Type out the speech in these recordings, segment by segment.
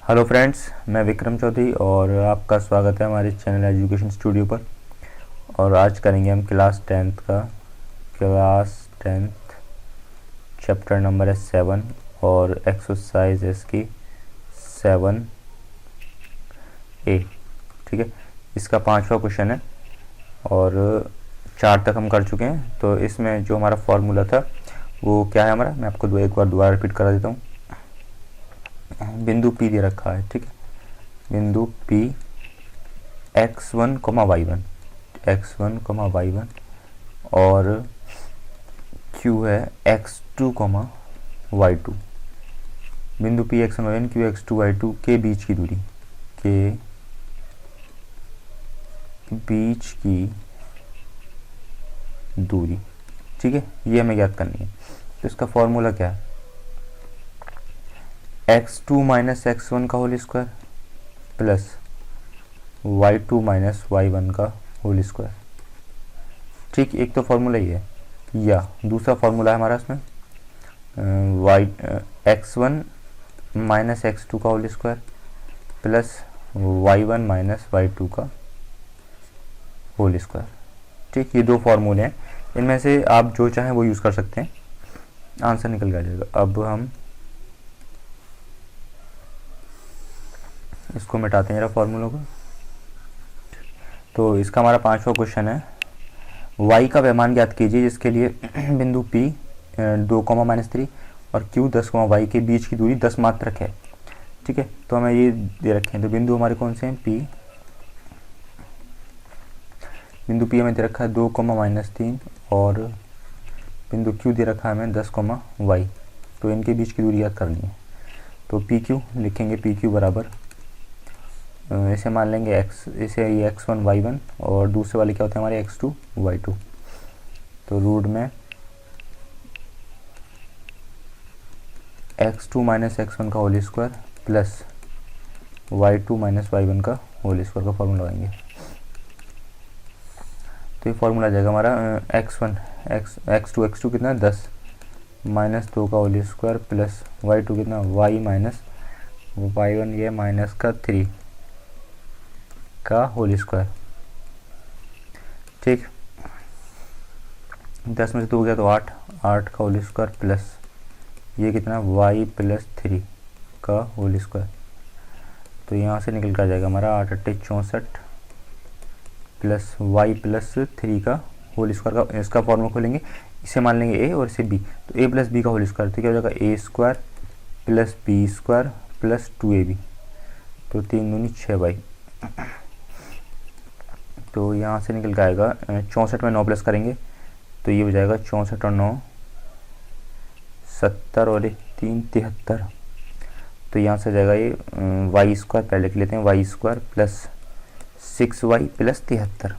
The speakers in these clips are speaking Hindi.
हेलो फ्रेंड्स, मैं विक्रम चौधरी और आपका स्वागत है हमारे चैनल एजुकेशन स्टूडियो पर। और आज करेंगे हम क्लास टेंथ चैप्टर नंबर है 7 और एक्सरसाइज है इसकी 7A। ठीक है, इसका 5वां क्वेश्चन है और 4 तक हम कर चुके हैं। तो इसमें जो हमारा फॉर्मूला था वो क्या है हमारा, मैं आपको एक बार दोबारा रिपीट करा देता हूँ। बिंदु P दे रखा है, ठीक है, बिंदु P x1, y1 और Q है x2, y2। बिंदु P x1, y1, Q x2, y2 के बीच की दूरी ठीक है, ये हमें ज्ञात करनी है। तो इसका फॉर्मूला क्या है, x2 माइनस x1 का whole square plus y2 minus y1 का होल स्क्वायर। ठीक, एक तो फॉर्मूला ही है, या दूसरा फॉर्मूला है हमारा इसमें x1 माइनस x2 का whole square plus y1 minus y2 का होल स्क्वायर। ठीक, ये दो फॉर्मूले हैं, इनमें से आप जो चाहें वो यूज़ कर सकते हैं, आंसर निकल के आ जाएगा। अब हम इसको मिटाते हैं जरा फॉर्मूलों को। तो इसका हमारा 5वां क्वेश्चन है, y का व्यमान ज्ञात कीजिए जिसके लिए बिंदु P 2, -3 और Q 10, y के बीच की दूरी 10 मात्रक है। ठीक है, तो हमें ये दे रखे हैं। तो बिंदु हमारे कौन से हैं, बिंदु P हमें दे रखा है 2, -3 और बिंदु Q दे रखा है हमें 10, y। तो इनके बीच की दूरी याद करनी है। तो PQ लिखेंगे, PQ बराबर इसे मान लेंगे इसे x1 y1 और दूसरे वाले क्या होते हैं हमारे x2 y2। तो रूट में x2 माइनस x1 का whole square plus y2 minus y1 का होल स्क्वायर का फॉर्मूला लगाएंगे। तो ये फॉर्मूला आ जाएगा हमारा x2 कितना 10 माइनस 2 का होल स्क्वायर प्लस y2 कितना y माइनस y1 ये माइनस का 3 का होल स्क्वायर। ठीक, 10 में से 2 गया तो 8 का होल स्क्वायर प्लस ये कितना y प्लस 3 का होल स्क्वायर। तो यहाँ से निकल कर आ जाएगा हमारा 8 × 64 प्लस y प्लस 3 का होल स्क्वायर का। इसका फॉर्मूला खोलेंगे, इसे मान लेंगे a और इसे b, तो a प्लस b का होल स्क्वायर। तो क्या हो जाएगा a square plus b square plus 2ab। तो 3 दूनी 6y। तो यहाँ से निकल के आएगा 64 में 9 प्लस करेंगे तो ये हो जाएगा 64 और 9 70 और 3 73। तो यहाँ से जाएगा ये वाई स्क्वायर, पहले लिख लेते हैं Y square plus 6y plus 73।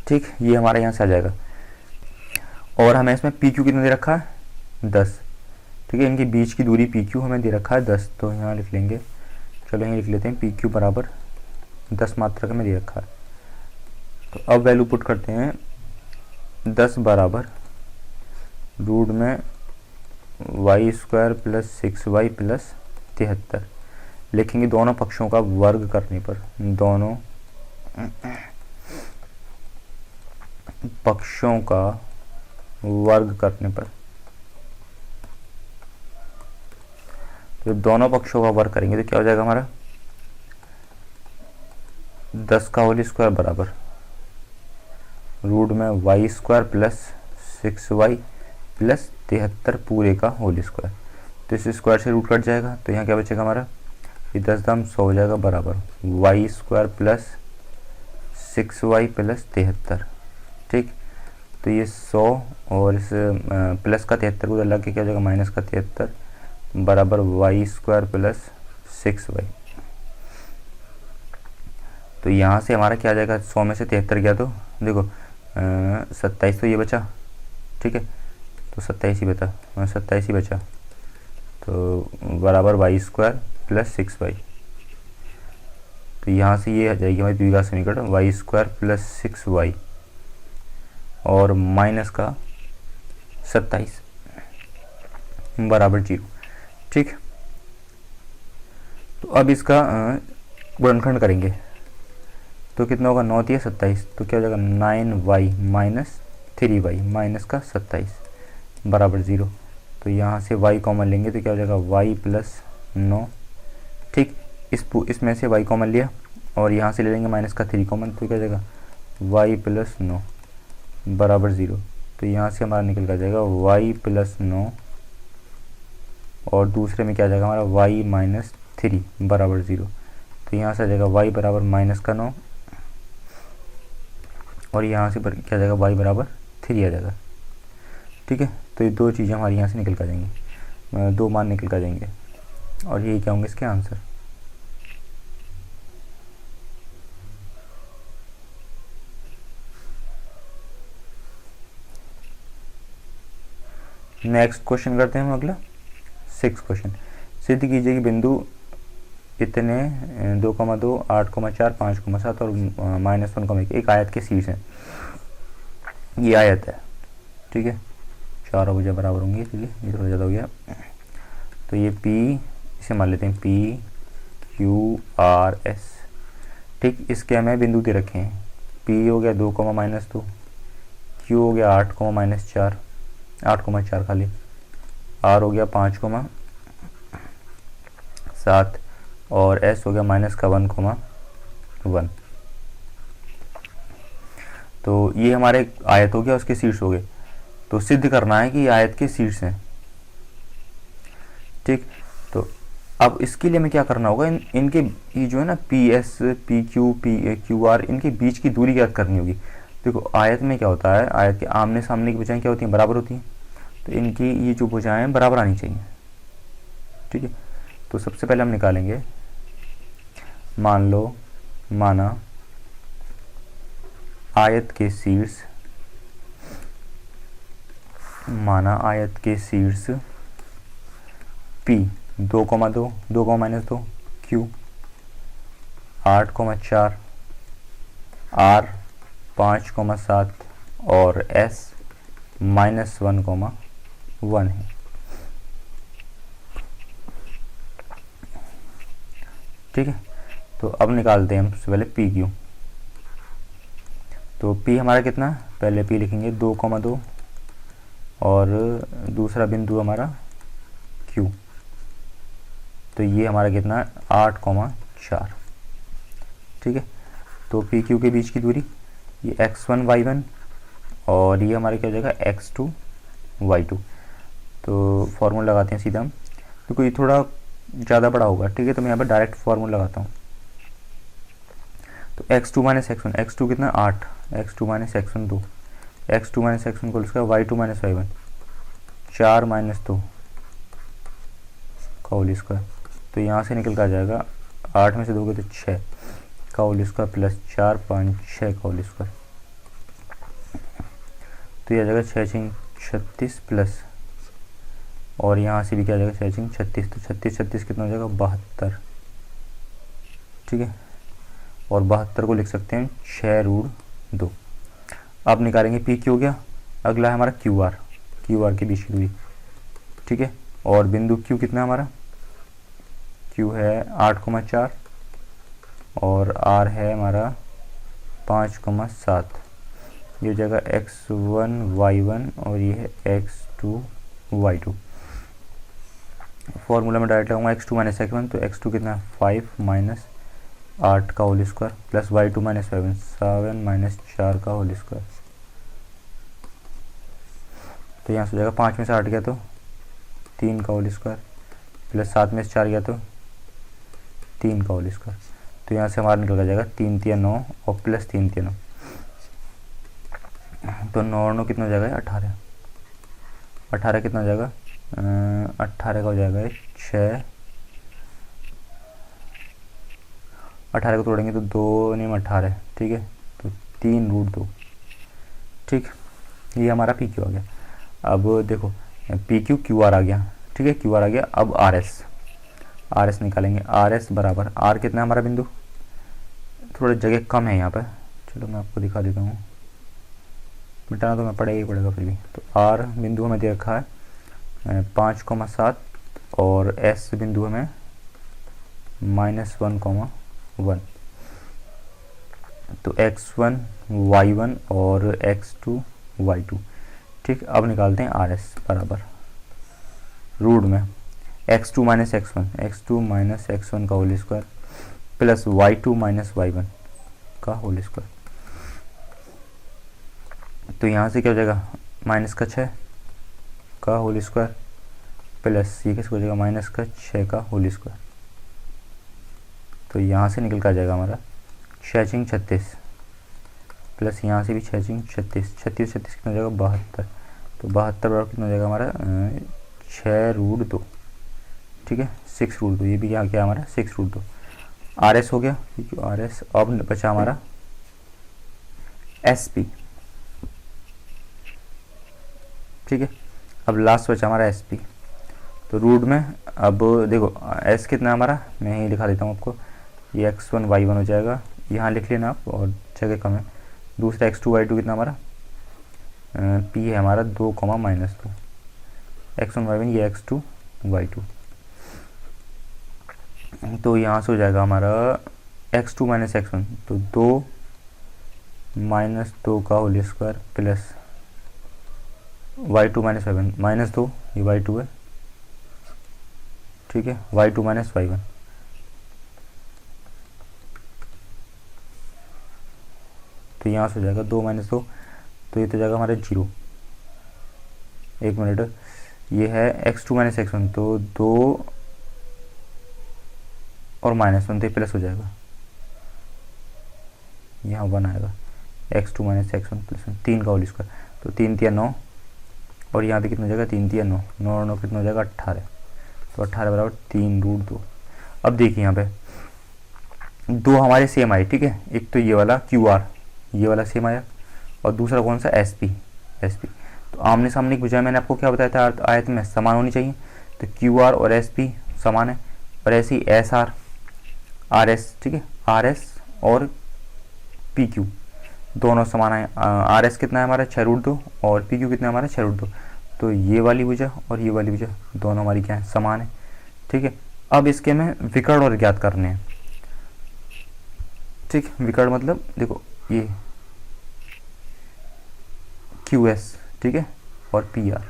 ठीक, ये हमारे यहाँ से आ जाएगा। और हमें इसमें PQ कितना दे रखा है 10। ठीक है, इनके बीच की दूरी PQ हमें दे रखा है 10। तो यहाँ लिख लेंगे, चलो यहाँ लिख लेते हैं PQ बराबर 10 मात्रक में दे रखा है। तो अब वैल्यू पुट करते हैं, 10 बराबर रूट में Y square plus 6y plus 73 लिखेंगे दोनों पक्षों का वर्ग करने पर। दोनों पक्षों का वर्ग करने पर, तो दोनों पक्षों का वर्ग करेंगे तो क्या हो जाएगा हमारा 10 का होल स्क्वायर बराबर रूट में Y square plus 6y plus 73 पूरे का होल स्क्वायर। तो इस स्क्वायर से रूट कट जाएगा तो यहाँ क्या बचेगा हमारा, ये 10 दाम 100 हो जाएगा बराबर Y square plus 6y plus 73। ठीक, तो ये 100 और इस प्लस का 73 को लग के क्या हो जाएगा माइनस का 73 बराबर वाई स्क्वायर प्लस 6y। तो यहाँ से हमारा क्या आ जाएगा, 100 में से 73 गया तो देखो 27 तो ये बचा। ठीक है, तो 27 ही बचा तो बराबर वाई स्क्वायर प्लस 6y। तो यहाँ से ये आ जाएगी हमारी द्विघात समीकरण वाई स्क्वायर प्लस 6y और माइनस का 27 बराबर 0। ठीक, तो अब इसका गुणनखंड करेंगे तो कितना होगा, 9 3 27, तो क्या हो जाएगा 9y माइनस 3y माइनस का 27 बराबर 0। तो यहाँ से y कॉमन लेंगे तो क्या हो जाएगा y प्लस 9। ठीक, इसमें से y कॉमन लिया और यहाँ से ले लेंगे माइनस का 3 कॉमन, तो क्या हो जाएगा y प्लस 9 बराबर 0। तो यहाँ से हमारा निकल कर जाएगा y प्लस 9 और दूसरे में क्या आ जाएगा हमारा y माइनस 3 बराबर 0। तो यहाँ से आ जाएगा y बराबर माइनस का 9 और यहाँ से क्या आ जाएगा y बराबर 3 आ जाएगा। ठीक है, तो ये दो चीज़ें हमारी यहाँ से निकल कर जाएंगी, दो मान निकल कर जाएंगे और यही क्या होंगे इसके आंसर। नेक्स्ट क्वेश्चन करते हैं हम अगला 6 क्वेश्चन। सिद्ध कीजिए कि बिंदु इतने 2,2 8,4 5,7 और -1,1 एक आयत के शीर्ष हैं। ये आयत है, ठीक है, चार भुजा बराबर होंगी, ठीक है, ये थोड़ा ज़्यादा हो गया। तो ये P, इसे मान लेते हैं P Q R S। ठीक, इसके हमें बिंदु दे रखे हैं। P हो गया 2, -2, Q हो गया 8, -4 8,4 खाली, R हो गया 5,7 और S हो गया -1,1। तो ये हमारे आयत हो गया, उसके शीर्ष हो गए। तो सिद्ध करना है कि ये आयत के शीर्ष हैं। ठीक, तो अब इसके लिए हमें क्या करना होगा, इनके ये जो है ना PS PQ QR इनके बीच की दूरी ज्ञात करनी होगी। देखो आयत में क्या होता है, आयत के आमने सामने की भुजाएं क्या होती हैं, बराबर होती हैं। तो इनकी ये जो भुजाएं बराबर आनी चाहिए। ठीक है, तो सबसे पहले हम निकालेंगे, माना आयत के शीर्ष P 2,2 2, -2 Q 8,4 R 5,7 और S -1,1 है। ठीक है, तो अब निकालते हैं हम सबसे पहले PQ। तो P हमारा कितना, पहले P लिखेंगे 2,2 और दूसरा बिंदु हमारा Q, तो ये हमारा कितना 8,4। ठीक है, तो PQ के बीच की दूरी ये x1 y1 और ये हमारे क्या हो जाएगा x2 y2। तो फॉर्मूला लगाते हैं सीधा हम, क्योंकि ये थोड़ा ज़्यादा बड़ा होगा। ठीक है, तो मैं यहाँ पर डायरेक्ट फार्मूला लगाता हूँ। तो x2 - x1, x2 कितना 8, x2 - x1 2, x2 - x1 को उसका y2 - y1 4 - 2 का होल स्क्वायर। तो यहाँ से निकल कर आ जाएगा 8 में से 2 तो 6 का होल स्क्वायर प्लस 4 5 6 का होल स्क्वायर। तो ये आ जाएगा 6 36 प्लस, और यहाँ से भी क्या आ जाएगा 6 36, तो 36 कितना हो जाएगा 72। ठीक है, और 72 को लिख सकते हैं 6√2। अब निकालेंगे PQ हो गया, अगला है हमारा QR के बीच की दूरी। ठीक है, और बिंदु Q कितना है हमारा, Q है 8,4 और R है हमारा 5,7। ये हो जाएगा x1 y1 और ये है x2 y2। फॉर्मूला में डायरेक्ट लगाऊंगा x2 - x1, तो x2 कितना 5 -8 का होल स्क्वायर प्लस y2 - 7 4 का होल स्क्वायर। तो यहाँ से हो जाएगा 5 में से 8 गया तो 3 का होल स्क्वायर प्लस 7 में से 4 गया तो 3 का होल स्क्वायर। तो यहाँ से हमारा निकल जाएगा 3 3 9 और प्लस 3 3 9, तो 9 9 कितना हो जाएगा 18। 18 कितना हो जाएगा 18 का हो जाएगा 6, 18 को तोड़ेंगे तो 2 नहीं 18। ठीक है, तो 3√2। ठीक, ये हमारा PQ आ गया। अब देखो PQ QR आ गया। ठीक है, QR आ गया। अब RS निकालेंगे। RS बराबर, R कितना है हमारा बिंदु, थोड़ा जगह कम है यहाँ पर, चलो मैं आपको दिखा देता हूँ, मिटाना तो मैं पड़ेगा ही पड़ेगा फिर भी। तो R बिंदु हमें दे रखा है 5,7 और एस बिंदु हमें -1, 1। तो x1 y1 और x2 y2। ठीक, अब निकालते हैं आर एस बराबर रूट में x2 माइनस एक्स वन का whole square plus y2 minus y1 का होल स्क्वायर। तो यहाँ से क्या हो जाएगा माइनस का 6 का होल स्क्वायर प्लस ये किसको हो जाएगा माइनस का 6 का होल स्क्वायर। तो यहाँ से निकल कर आ जाएगा हमारा 6 36 प्लस यहाँ से भी 6 36 36 कितना हो जाएगा 72। तो 72 बराबर कितना हो जाएगा हमारा 6√2। ठीक है 6√2, ये भी क्या हमारा 6√2। आर एस हो गया क्योंकि आर एस। अब बचा हमारा एस पी। ठीक है, अब लास्ट बचा हमारा एस पी। तो रूट में अब देखो एस कितना है हमारा, मैं यही लिखा देता हूँ आपको, ये x1 y1 हो जाएगा, यहाँ लिख लेना आप और जगह कम है। दूसरा x2 y2 कितना हमारा p है हमारा 2, -2 x1 y1 ये x2 y2। तो यहाँ से हो जाएगा हमारा x2 माइनस x1, तो 2 -2 का whole square plus y2 minus y1 -2, ये y2 है। ठीक है y2 माइनस y1। तो यहाँ से हो जाएगा 2 - 2, तो ये तो जाएगा हमारे 0। एक मिनट, ये है x2 माइनस x1, तो 2 और -1 तो ये प्लस हो जाएगा, यहाँ 1 आएगा। x2 माइनस x1 प्लस 3 का होल स्क्वायर, तो 3 × 9 और यहाँ पे कितना हो जाएगा 3 × 9, 9 और 9 कितना हो जाएगा 18। तो 18 बराबर 3√2। अब देखिए यहाँ पे दो हमारे सेम आए। ठीक है, एक तो ये वाला QR, ये वाला सेम आया, और दूसरा कौन सा SP। तो आमने सामने की बजाय मैंने आपको क्या बताया था आयत में समान होनी चाहिए, तो QR और SP समान है, और ऐसे ही SR RS। ठीक है, RS और PQ दोनों समान है। RS कितना है हमारा 6√2 और PQ कितना है हमारा 6√2। तो ये वाली भुजा और ये वाली भुजा दोनों हमारी क्या है समान है। ठीक है, अब इसके में विकर्ण और ज्ञात करने हैं। ठीक, विकर्ण मतलब देखो ये QS, ठीक है, और PR,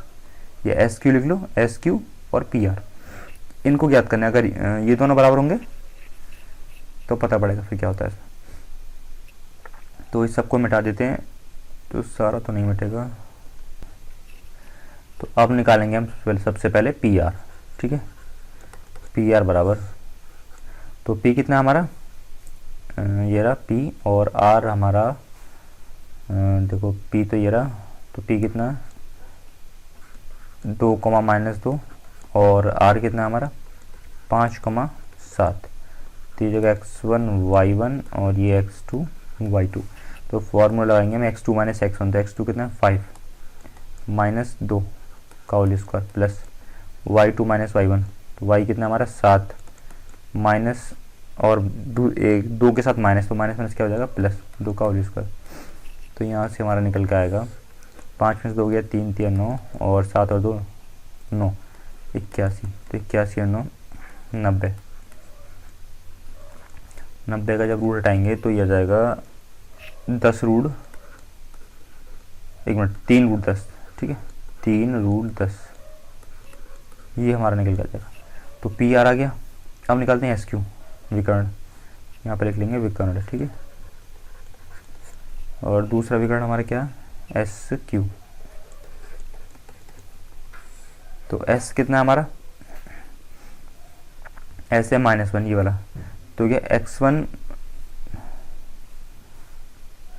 ये SQ लिख लो, SQ और PR, इनको ज्ञात करना है। अगर ये दोनों बराबर होंगे तो पता पड़ेगा फिर क्या होता है। तो इस सबको मिटा देते हैं, तो सारा तो नहीं मिटेगा। तो अब निकालेंगे हम सबसे पहले PR। ठीक है, PR बराबर, तो P कितना है हमारा, ये रहा P, और R हमारा देखो P तो ये रहा, तो P कितना 2, -2, और R कितना है हमारा 5, 7। तो ये जगह x1 y1 और ये x2 y2। तो फॉर्मूला लगाएंगे हम x2 माइनस x1, तो x2 कितना है 5 -2 का whole square plus y2 minus y1, तो y कितना हमारा 7 माइनस और 2 के साथ माइनस, तो माइनस क्या हो जाएगा प्लस 2 का होल स्क्वायर। तो यहाँ से हमारा निकल के आएगा 5 में से 2 गया 3 × 9 और 7 और 2 9, 81। तो 81 और 9 90। 90 का जब रूट हटाएंगे तो ये आ जाएगा 10√, एक मिनट 3√10। ठीक है, 3√10, ये हमारा निकल कर जाएगा। तो PR आ गया। अब निकालते हैं SQ विकर्ण, यहाँ पे लिख लेंगे विकर्ण। ठीक है, और दूसरा विकर्ण हमारा क्या SQ। तो S कितना है हमारा, S है -1, ये वाला, तो ये x1।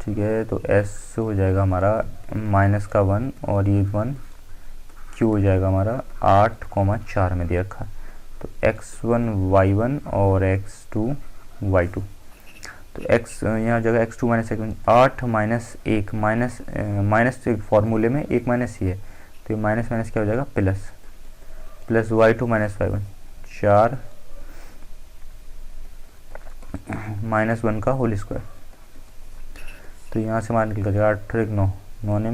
ठीक है, तो S हो जाएगा हमारा -1 और ये 1, Q हो जाएगा हमारा 8, 4 में दे रखा है। तो x1 y1 और x2 y2। तो x यहाँ जगह x2 माइनस x1, 8 -1 माइनस फॉर्मूले में 1 माइनस ही है, तो ये माइनस क्या हो जाएगा प्लस y2 माइनस y1, 4 -1 का होल स्क्वायर। तो यहाँ से हमारा निकल कर जाएगा 8 और 9, 9 ने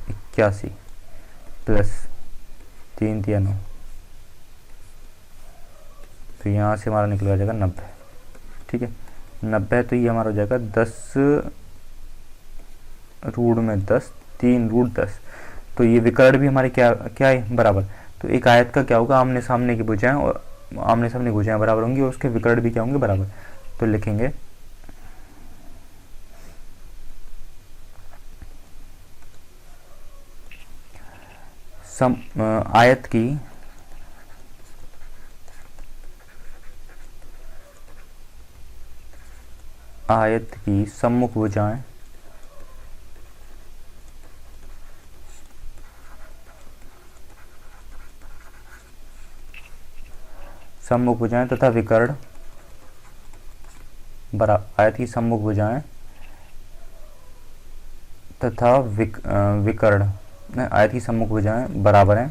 81 प्लस 3 × 9 तो यहाँ से हमारा निकल जाएगा 90। ठीक है, 90 तो ये हमारा हो जाएगा 10 रूट में 10, 3 रूट 10। तो ये विकर्ण भी हमारे क्या क्या है, बराबर। तो एक आयत का क्या होगा, आमने सामने की भुजाएं और आमने सामने भुजाएं बराबर होंगी और उसके विकर्ण भी क्या होंगे, बराबर। तो लिखेंगे आयत की सम्मुख भुजाएं तथा विकर्ण आयत की सम्मुख भुजाएं तथा विकर्ण आयत की सम्मुख भुजाएं बराबर हैं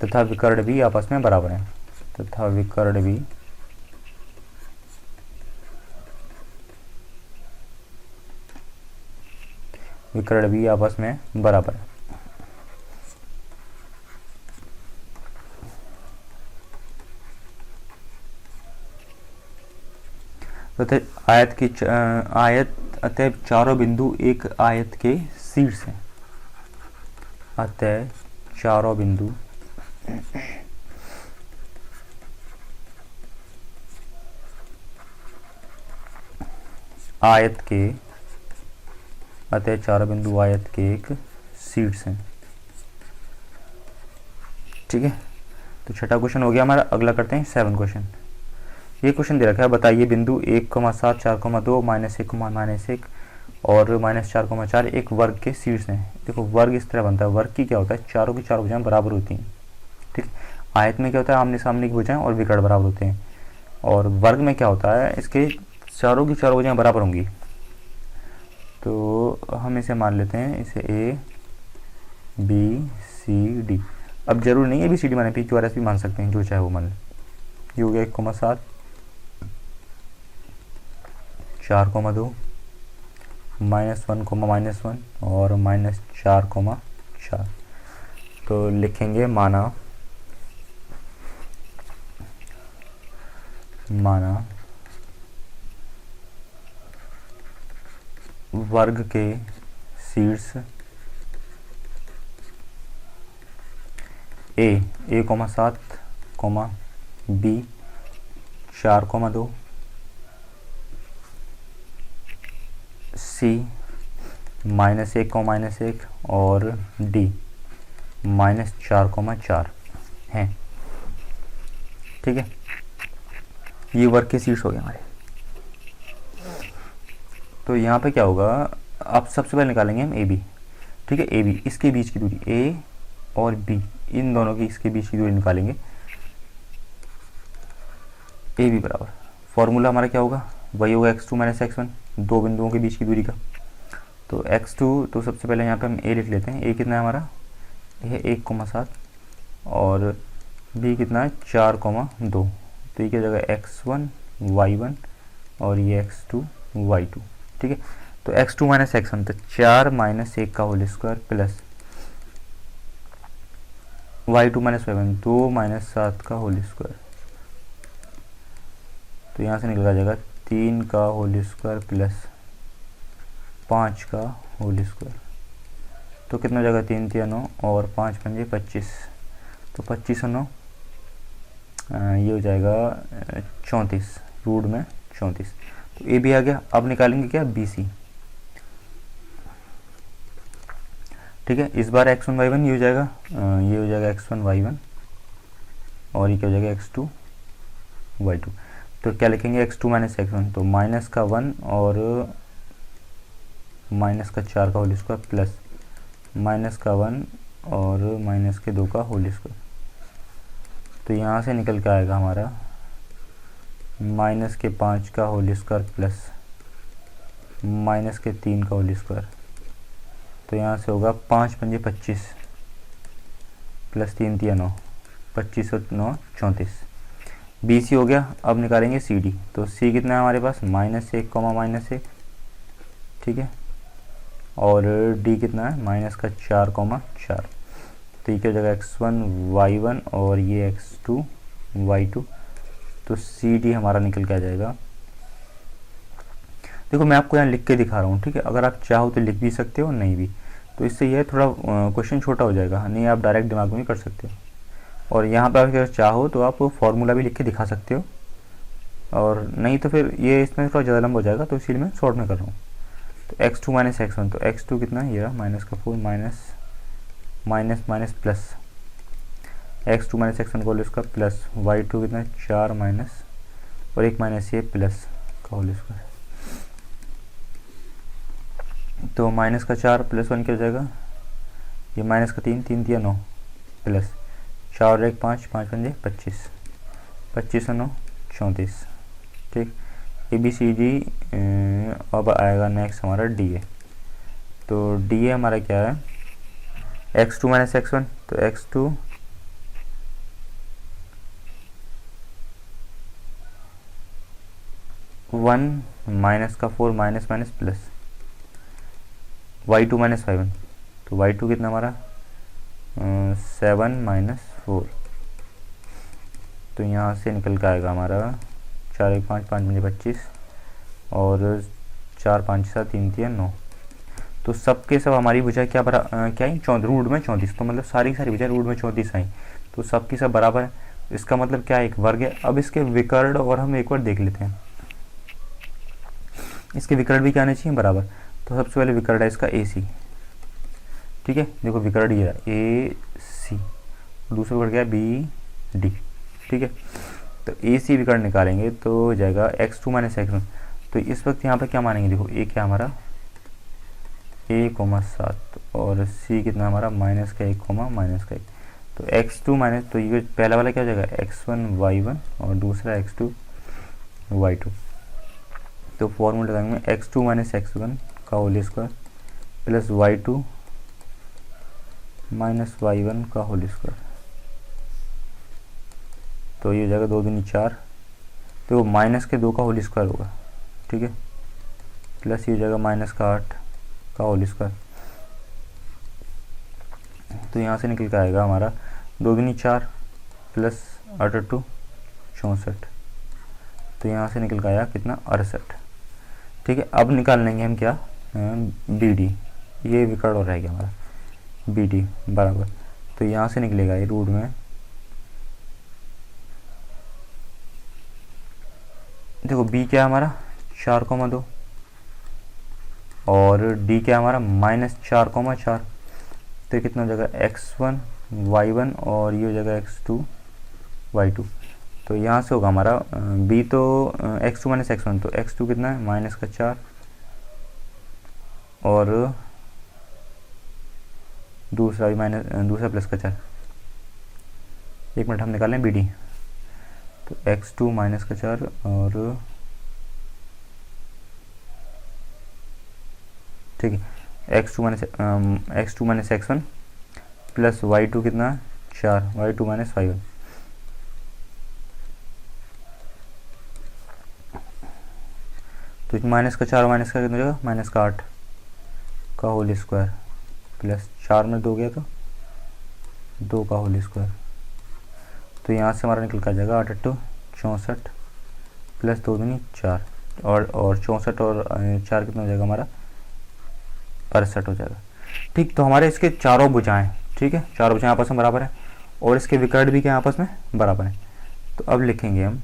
तथा विकर्ण भी आपस में बराबर हैं, तथा विकर्ण भी आपस में बराबर है। तो अतः चारों बिंदु एक आयत के शीर्ष हैं। अतः चारों बिंदु आयत के एक शीर्ष हैं। ठीक है, तो छठा क्वेश्चन हो गया हमारा। अगला करते हैं 7 क्वेश्चन। ये क्वेश्चन दे रखा है, बताइए बिंदु 1,7, 4,2, -1, और -4,4 एक वर्ग के शीर्ष हैं। देखो वर्ग इस तरह बनता है, वर्ग की क्या होता है, चारों की चारों भुजाएं बराबर होती हैं। ठीक, आयत में क्या होता है, आमने सामने की भुजाएं और विकर्ण बराबर होते हैं। और वर्ग में क्या होता है, इसके चारों की चारों भुजाएं बराबर होंगी। तो हम इसे मान लेते हैं, इसे ए बी सी डी। अब जरूर नहीं है बी सी डी माने, पी क्यू आर एस भी मान सकते हैं, जो चाहे वो मान लें। ये हो गया 1,7, 4,2, -1, और -4,4। तो लिखेंगे माना वर्ग के शीर्ष ए 1,7, बी 4,2, सी -1, और डी -4,4 हैं। ठीक है, ये वर्ग के शीर्ष हो गए हमारे। तो यहाँ पे क्या होगा, आप सबसे पहले निकालेंगे हम ए बी। ठीक है, ए बी, इसके बीच की दूरी, ए और बी इन दोनों की इसके बीच की दूरी निकालेंगे। ए बी बराबर, फॉर्मूला हमारा क्या होगा, वही होगा x2 - x1, दो बिंदुओं के बीच की दूरी का। तो x2, तो सबसे पहले यहाँ पे हम a लिख लेते हैं। a कितना है हमारा, यह 1,7, और b कितना है 4,2। तो ये क्या जगह x1 y1 और ये x2 y2। ठीक है, तो x2 - x1, तो 4 - 1 का whole square plus y2 - y1, 2 - 7 का होल स्क्वायर। तो यहाँ से निकल जाएगा 3 का होल स्क्वायर प्लस 5 का होल स्क्वायर। तो कितना जगह, 3 × 9 और 5 × 5 = 25। तो 25 और 9 ये हो जाएगा 34, रूट में 34। तो ए भी आ गया। अब निकालेंगे क्या, बी सी। ठीक है, इस बार x1 y1 ये हो जाएगा, x1 y1, और ये क्या हो जाएगा x2 y2। तो क्या लिखेंगे, x2 - x1, तो माइनस का 1 और माइनस का 4 का होल स्क्वायर प्लस माइनस का 1 और माइनस के 2 का होल स्क्वायर। तो यहाँ से निकल के आएगा हमारा माइनस के 5 का होल स्क्वायर प्लस माइनस के 3 का होल स्क्वायर। तो यहाँ से होगा 5 × 5 = 25 प्लस 3 × 9, 25 और 9 34। बी सी हो गया। अब निकालेंगे सी डी। तो सी कितना है हमारे पास, -1, -1। ठीक है, और डी कितना है, -4, 4। तो ये क्या हो जाएगा x1 y1 और ये x2 y2। तो सी डी हमारा निकल के आ जाएगा। देखो मैं आपको यहाँ लिख के दिखा रहा हूँ, ठीक है, अगर आप चाहो तो लिख भी सकते हो, नहीं भी, तो इससे ये थोड़ा क्वेश्चन छोटा हो जाएगा, नहीं आप डायरेक्ट दिमाग में कर सकते हो। और यहाँ पर अगर चाहो तो आप फॉर्मूला भी लिख के दिखा सकते हो, और नहीं तो फिर ये इसमें थोड़ा ज़्यादा लंबा हो जाएगा, तो इसीलिए मैं शॉर्ट में कर रहा हूँ। तो x2 माइनस x1, तो x2 कितना है, ये रहा माइनस का 4 minus minus minus plus x2 minus x1 का होल स्क्वायर प्लस y2 कितना है 4 माइनस और एक माइनस ये प्लस का होल स्क्वायर। तो माइनस का 4 प्लस 1 क्या हो जाएगा, ये माइनस का 3 3 दिया 9 प्लस 4 और 1 5 5 पंजे 25 25 और 9 34। ठीक, ए बी सी डी। अब आएगा नेक्स्ट हमारा डी ए। तो डी ए हमारा क्या है, x2 माइनस x1, तो x2 1 माइनस का 4 minus minus plus y2 minus y1, तो y2 कितना हमारा 7 माइनस 4। तो यहाँ से निकल के आएगा हमारा 4 1 5 5 5 25 और 4 5 7 3 3 9। तो सब के सब हमारी भुजा क्या क्या आई, रूट में 34। तो मतलब सारी भुजा रूट में 34 आई, तो सबकी सब बराबर है। इसका मतलब क्या है, एक वर्ग है। अब इसके विकर्ण और हम एक बार देख लेते हैं, इसके विकर्ण भी क्या आने चाहिए, बराबर। तो सबसे पहले विकर्ण है इसका ए सी, ठीक है, देखो विकर्ण ये रहा ए सी, दूसरा विकर्ण क्या है बी डी, ठीक है। तो ए सी विकर्ण निकालेंगे तो हो जाएगा x2 माइनस x1। तो इस वक्त यहाँ पे क्या मानेंगे, देखो ए क्या हमारा a,7 और सी कितना हमारा माइनस का 1 माइनस का 1। तो x2 माइनस, तो ये पहला वाला क्या हो जाएगा x1 y1 और दूसरा x2 y2। तो फॉर्मूला लगाएंगे x2 माइनस x1 का whole square plus y2 minus y1 का होल स्क्वायर। तो ये हो जाएगा 2 दूनी 4, तो माइनस के 2 का होल स्क्वायर होगा, ठीक है, प्लस ये हो जाएगा माइनस का 8 का होल स्क्वायर। तो यहाँ से निकल के आएगा हमारा 2 दूनी 4 प्लस 8 2 64। तो यहाँ से निकल के आया कितना 68, ठीक है। अब निकाल लेंगे हम क्या बी डी, ये विकर्ण हो रहेगा हमारा बी डी बराबर। तो यहाँ से निकलेगा ये रूट में, देखो बी क्या है हमारा 4,2 और डी क्या है हमारा माइनस 4,4। तो कितना हो जाएगा x1 y1 और ये हो जाएगा x2 y2। तो यहाँ से होगा हमारा b तो x2 माइनस x1, तो x2 कितना है माइनस का 4 और दूसरा भी माइनस, दूसरा प्लस का 4। एक मिनट हम निकालें बी डी। तो x2 माइनस का 4 और ठीक है x2 minus x1 plus y2 कितना 4 y2 माइनस y1। तो माइनस का 4 माइनस का कितना हो जाएगा माइनस का 8 का होल स्क्वायर प्लस 4 में 2 गया तो 2 का होल स्क्वायर। तो यहाँ से हमारा निकल कर जाएगा 8 8 64 प्लस 2 दूनी 4 और 64 और 4 कितना हो जाएगा हमारा 68 हो जाएगा, ठीक। तो हमारे इसके चारों भुजाएं, ठीक है, चारों भुजाएं आपस में बराबर है और इसके विकर्ण भी क्या आपस में बराबर है। तो अब लिखेंगे हम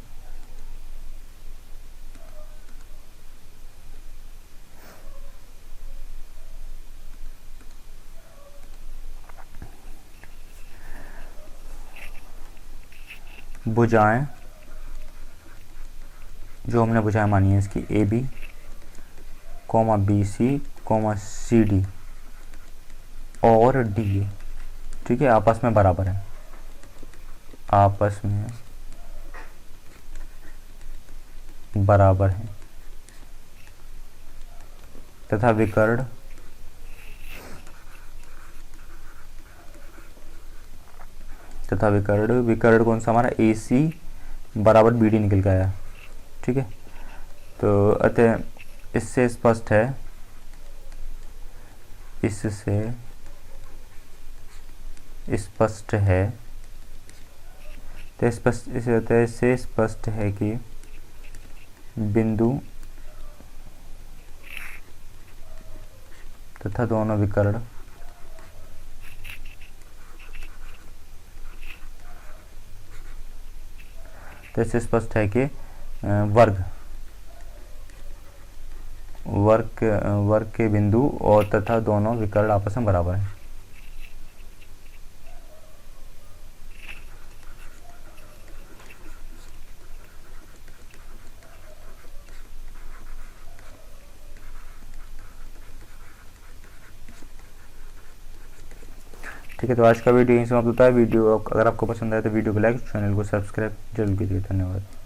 भुजाएं, जो हमने भुजाएं मानी है इसकी A B comma B C comma C D और डी ए, ठीक है, आपस में बराबर है, आपस में बराबर है तथा विकर्ण विकर्ण कौन सा हमारा ए सी बराबर बी डी निकल के आया, ठीक है। तो अतः इससे स्पष्ट है, इससे स्पष्ट है, तो स्पष्ट इसे होता है, इससे स्पष्ट है कि बिंदु तथा दोनों विकर्ण तो इससे स्पष्ट है कि वर्ग वर्ग के बिंदु और तथा दोनों विकर्ण आपस में बराबर हैं। ठीक है, तो आज का वीडियो यहीं समाप्त होता है। वीडियो अगर आपको पसंद आए तो वीडियो को लाइक, चैनल को सब्सक्राइब जरूर कीजिए। धन्यवाद।